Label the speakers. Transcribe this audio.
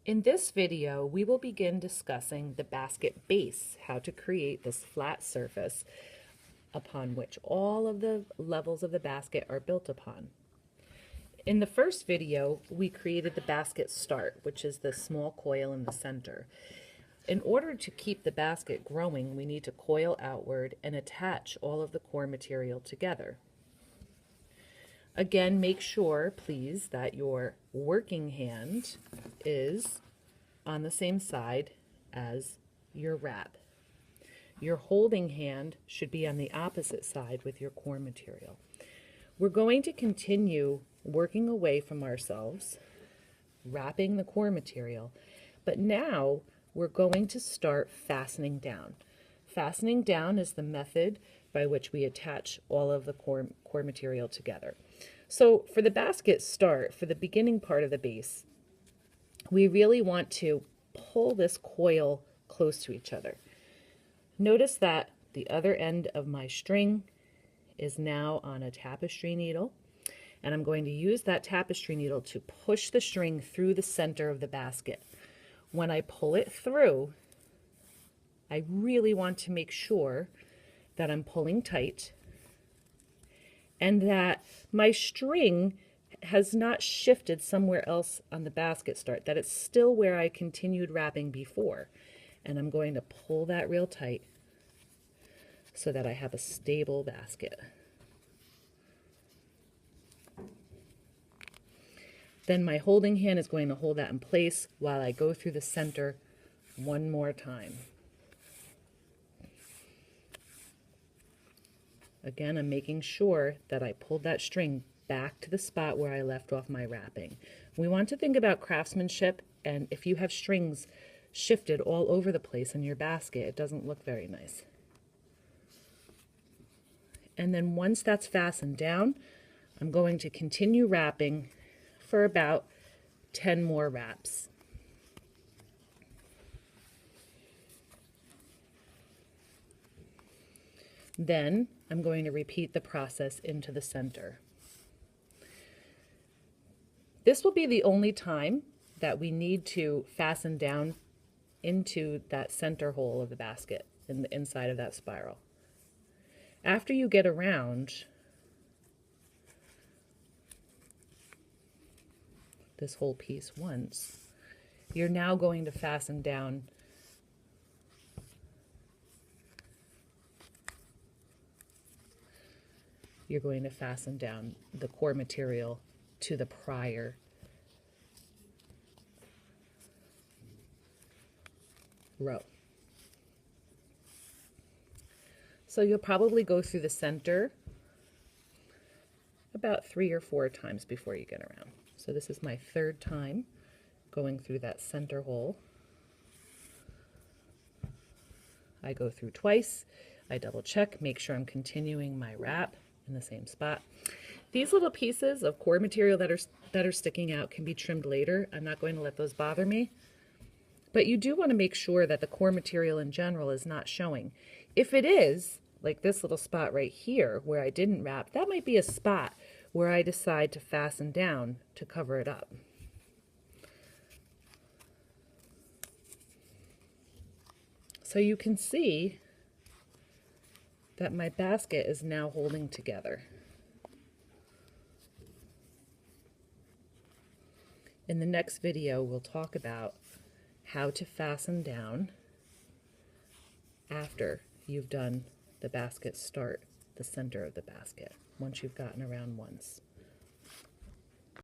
Speaker 1: In this video, we will begin discussing the basket base, how to create this flat surface upon which all of the levels of the basket are built upon. In the first video, we created the basket start, which is the small coil in the center. In order to keep the basket growing, we need to coil outward and attach all of the core material together. Again, make sure, please, that your working hand is on the same side as your wrap. Your holding hand should be on the opposite side with your core material. We're going to continue working away from ourselves, wrapping the core material, but now we're going to start fastening down. Fastening down is the method by which we attach all of the core material together. So for the basket start, for the beginning part of the base, we really want to pull this coil close to each other. Notice that the other end of my string is now on a tapestry needle, and I'm going to use that tapestry needle to push the string through the center of the basket. When I pull it through, I really want to make sure that I'm pulling tight and that my string has not shifted somewhere else on the basket start, that it's still where I continued wrapping before. And I'm going to pull that real tight so that I have a stable basket. Then my holding hand is going to hold that in place while I go through the center one more time. Again, I'm making sure that I pulled that string back to the spot where I left off my wrapping. We want to think about craftsmanship, and if you have strings shifted all over the place in your basket, it doesn't look very nice. And then once that's fastened down, I'm going to continue wrapping for about 10 more wraps. Then I'm going to repeat the process into the center. This will be the only time that we need to fasten down into that center hole of the basket in the inside of that spiral. After you get around this whole piece once, you're now going to fasten down the core material to the prior row. So you'll probably go through the center about 3 or 4 times before you get around. So this is my third time going through that center hole. I go through twice, I double check, make sure I'm continuing my wrap in the same spot. These little pieces of core material that are sticking out can be trimmed later. I'm not going to let those bother me. But you do want to make sure that the core material in general is not showing. If it is, like this little spot right here where I didn't wrap, that might be a spot where I decide to fasten down to cover it up. So you can see that my basket is now holding together. In the next video, we'll talk about how to fasten down after you've done the basket start, the center of the basket, once you've gotten around once.